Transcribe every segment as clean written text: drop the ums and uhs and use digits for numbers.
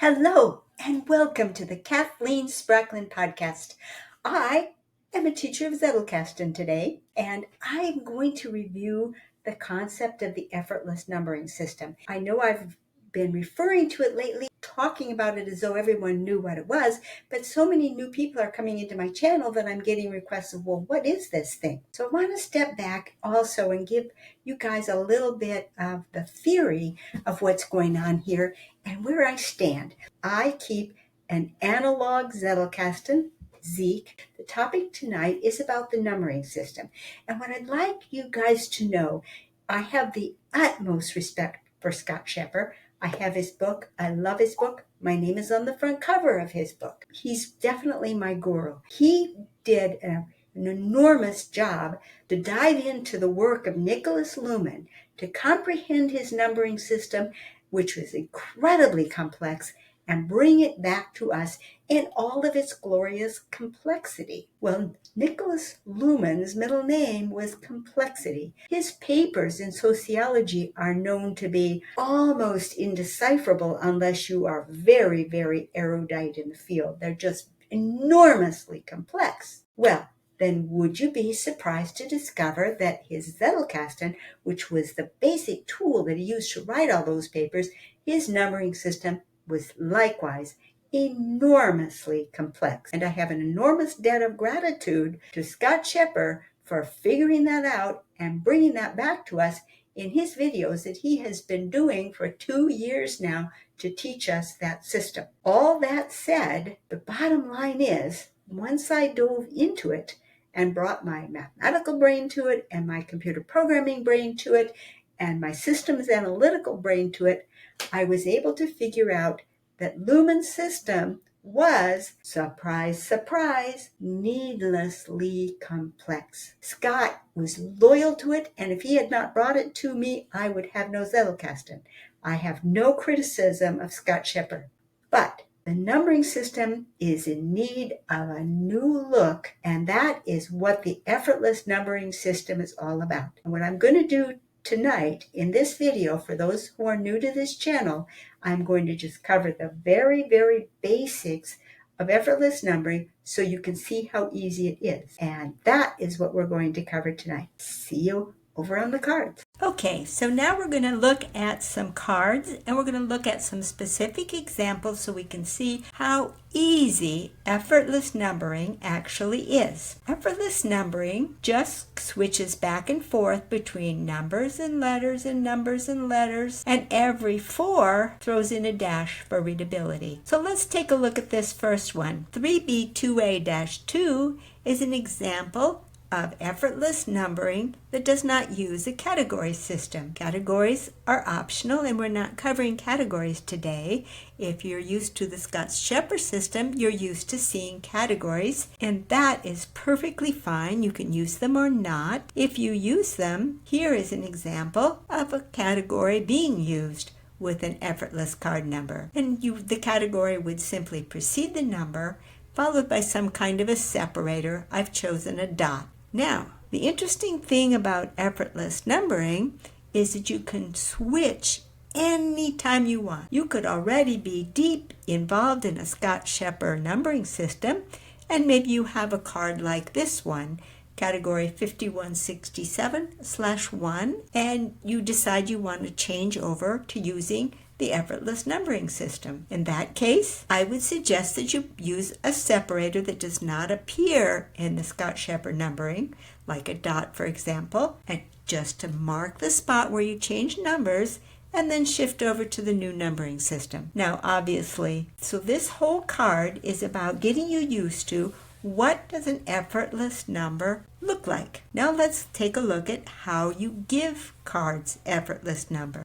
Hello, and welcome to the Kathleen Spracklin podcast. I am a teacher of Zettelkasten today, and I'm going to review the concept of the effortless numbering system. I know I've been referring to it lately, talking about it as though everyone knew what it was, but so many new people are coming into my channel that I'm getting requests of, well, what is this thing? So I want to step back also and give you guys a little bit of the theory of what's going on here and where I stand. I keep an analog Zettelkasten, Zeke. The topic tonight is about the numbering system. And what I'd like you guys to know, I have the utmost respect for Scott Scheper. I have his book. I love his book. My name is on the front cover of his book. He's definitely my guru. He did an enormous job to dive into the work of Nicholas Luhmann to comprehend his numbering system, which was incredibly complex, and bring it back to us in all of its glorious complexity. Well, Nicholas Luhmann's middle name was Complexity. His papers in sociology are known to be almost indecipherable unless you are very, very erudite in the field. They're just enormously complex. Well, then would you be surprised to discover that his Zettelkasten, which was the basic tool that he used to write all those papers, his numbering system was likewise enormously complex. And I have an enormous debt of gratitude to Scott Scheper for figuring that out and bringing that back to us in his videos that he has been doing for 2 years now to teach us that system. All that said, the bottom line is, once I dove into it and brought my mathematical brain to it and my computer programming brain to it and my systems analytical brain to it, I was able to figure out that Luhmann's system was, surprise, surprise, needlessly complex. Scott was loyal to it, and if he had not brought it to me, I would have no Zettelkasten. I have no criticism of Scott Scheper. But the numbering system is in need of a new look, and that is what the effortless numbering system is all about. And what I'm going to do tonight in this video, for those who are new to this channel, I'm going to just cover the very, very basics of effortless numbering so you can see how easy it is. And that is what we're going to cover tonight. See you over on the cards. Okay, so now we're going to look at some cards and we're going to look at some specific examples so we can see how easy effortless numbering actually is. Effortless numbering just switches back and forth between numbers and letters and numbers and letters, and every 4 throws in a dash for readability. So let's take a look at this first one. 3B2A-2 is an example of effortless numbering that does not use a category system. Categories are optional, and we're not covering categories today. If you're used to the Scott Scheper system, you're used to seeing categories, and that is perfectly fine. You can use them or not. If you use them, here is an example of a category being used with an effortless card number. And the category would simply precede the number, followed by some kind of a separator. I've chosen a dot. Now, the interesting thing about effortless numbering is that you can switch anytime you want. You could already be deep involved in a Scott Scheper numbering system, and maybe you have a card like this one, category 5167/1, and you decide you want to change over to using the effortless numbering system. In that case, I would suggest that you use a separator that does not appear in the Scott Scheper numbering, like a dot, for example, and just to mark the spot where you change numbers and then shift over to the new numbering system. Now, obviously, so this whole card is about getting you used to what does an effortless number look like. Now let's take a look at how you give cards effortless number.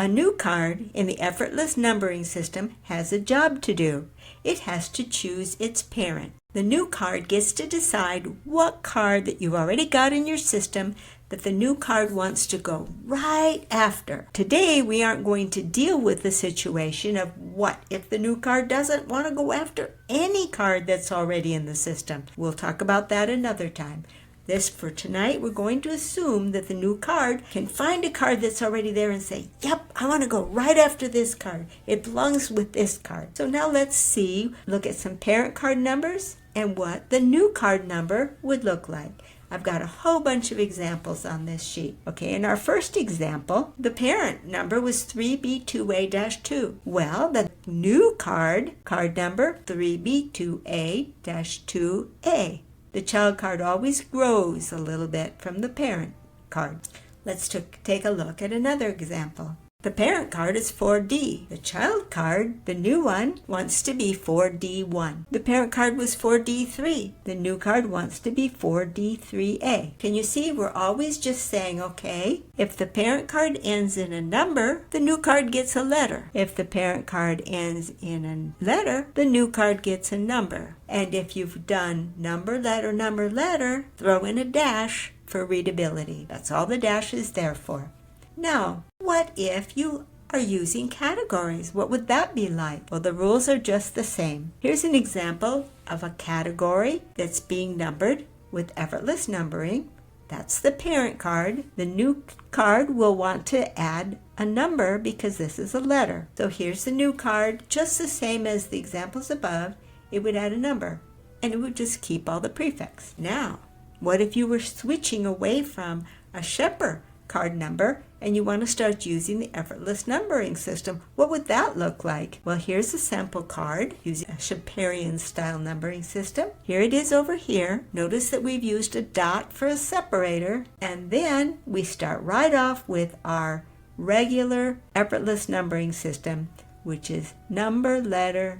A new card in the effortless numbering system has a job to do. It has to choose its parent. The new card gets to decide what card that you've already got in your system that the new card wants to go right after. Today, we aren't going to deal with the situation of what if the new card doesn't want to go after any card that's already in the system. We'll talk about that another time. This for tonight, we're going to assume that the new card can find a card that's already there and say, yep, I want to go right after this card. It belongs with this card. So now let's look at some parent card numbers and what the new card number would look like. I've got a whole bunch of examples on this sheet. Okay, in our first example, the parent number was 3B2A-2. Well, the new card number, 3B2A-2A. The child card always grows a little bit from the parent card. Let's take a look at another example. The parent card is 4D. The child card, the new one, wants to be 4D1. The parent card was 4D3. The new card wants to be 4D3A. Can you see we're always just saying, okay, if the parent card ends in a number, the new card gets a letter. If the parent card ends in a letter, the new card gets a number. And if you've done number, letter, throw in a dash for readability. That's all the dash is there for. Now, what if you are using categories? What would that be like? Well, the rules are just the same. Here's an example of a category that's being numbered with effortless numbering. That's the parent card. The new card will want to add a number because this is a letter. So here's the new card, just the same as the examples above. It would add a number, and it would just keep all the prefix. Now, what if you were switching away from a Shepherd card number and you want to start using the effortless numbering system? What would that look like? Well, here's a sample card using a Shaperian style numbering system. Here it is over here. Notice that we've used a dot for a separator, and then we start right off with our regular effortless numbering system, which is number, letter,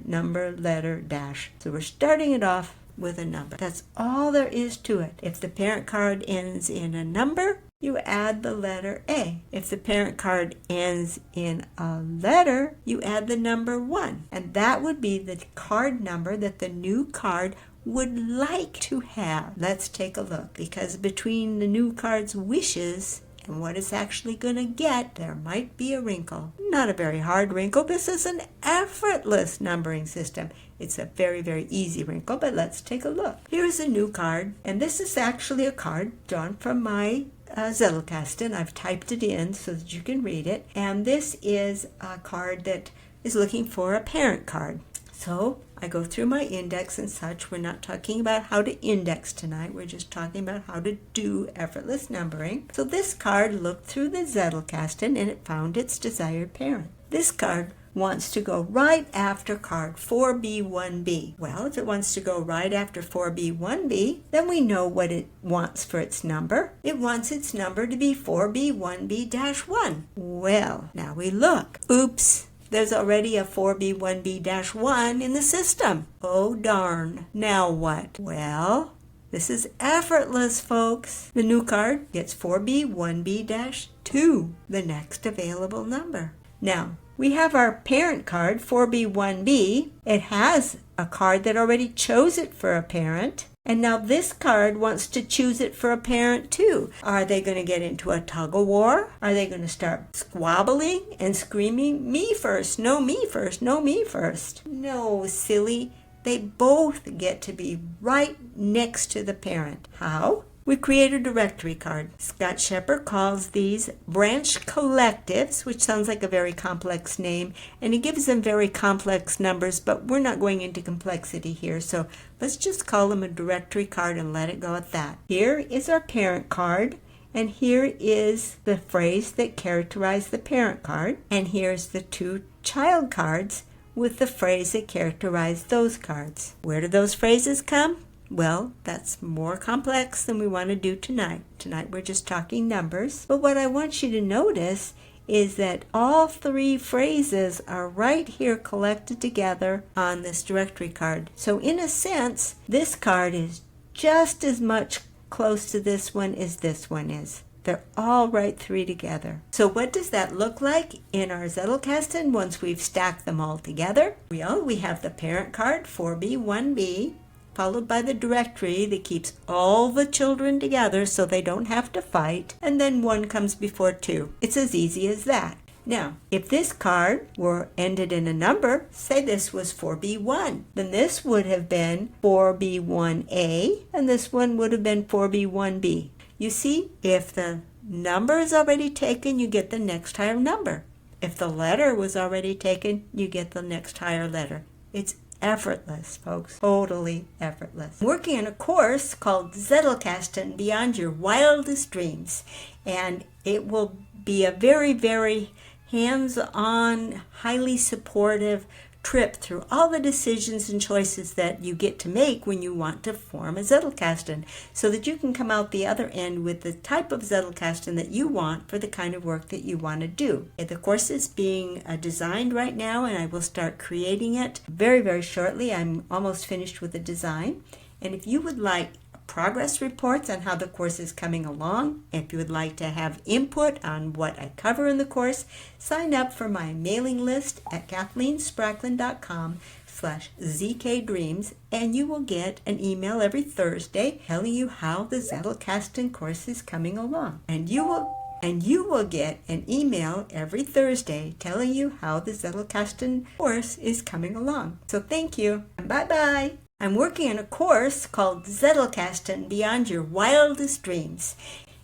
dash. So we're starting it off with a number. That's all there is to it. If the parent card ends in a number, you add the letter A. If the parent card ends in a letter, you add the number 1. And that would be the card number that the new card would like to have. Let's take a look, because between the new card's wishes and what it's actually going to get, there might be a wrinkle. Not a very hard wrinkle. This is an effortless numbering system. It's a very, very easy wrinkle, but let's take a look. Here's a new card, and this is actually a card drawn from my Zettelkasten. I've typed it in so that you can read it, and this is a card that is looking for a parent card. So I go through my index and such. We're not talking about how to index tonight. We're just talking about how to do effortless numbering. So this card looked through the Zettelkasten and it found its desired parent. This card wants to go right after card 4B1B. Well, if it wants to go right after 4B1B, then we know what it wants for its number. It wants its number to be 4B1B-1. Well, now we look. Oops. There's already a 4B1B-1 in the system. Oh darn. Now what? Well, this is effortless, folks. The new card gets 4B1B-2, the next available number. Now, we have our parent card, 4B1B. It has a card that already chose it for a parent. And now this card wants to choose it for a parent too. Are they going to get into a tug-of-war? Are they going to start squabbling and screaming, me first, no, me first, no, me first? No, silly. They both get to be right next to the parent. How? We create a directory card. Scott Shepherd calls these branch collectives, which sounds like a very complex name, and he gives them very complex numbers, but we're not going into complexity here, so let's just call them a directory card and let it go at that. Here is our parent card, and here is the phrase that characterized the parent card, and here's the two child cards with the phrase that characterized those cards. Where do those phrases come? Well, that's more complex than we want to do tonight. Tonight we're just talking numbers. But what I want you to notice is that all three phrases are right here collected together on this directory card. So in a sense, this card is just as much close to this one as this one is. They're all right three together. So what does that look like in our Zettelkasten once we've stacked them all together? Well, we have the parent card, 4B1B, followed by the directory that keeps all the children together so they don't have to fight, and then 1 comes before 2. It's as easy as that. Now, if this card were ended in a number, say this was 4B1, then this would have been 4B1A, and this one would have been 4B1B. You see, if the number is already taken, you get the next higher number. If the letter was already taken, you get the next higher letter. It's effortless, folks. Totally effortless. I'm working on a course called Zettelkasten Beyond Your Wildest Dreams. And it will be a very, very hands-on, highly supportive trip through all the decisions and choices that you get to make when you want to form a Zettelkasten, so that you can come out the other end with the type of Zettelkasten that you want for the kind of work that you want to do. The course is being designed right now, and I will start creating it very, very shortly. I'm almost finished with the design. And if you would like progress reports on how the course is coming along, if you would like to have input on what I cover in the course, sign up for my mailing list at KathleenSpracklin.com/ZKDreams, and you will get an email every Thursday telling you how the Zettelkasten course is coming along. And you will get an email every Thursday telling you how the Zettelkasten course is coming along. So thank you, and bye-bye. I'm working on a course called Zettelkasten Beyond Your Wildest Dreams.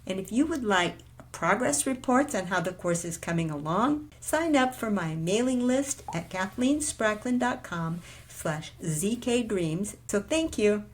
And if you would like progress reports on how the course is coming along, sign up for my mailing list at KathleenSpracklin.com/ZKDreams. So thank you.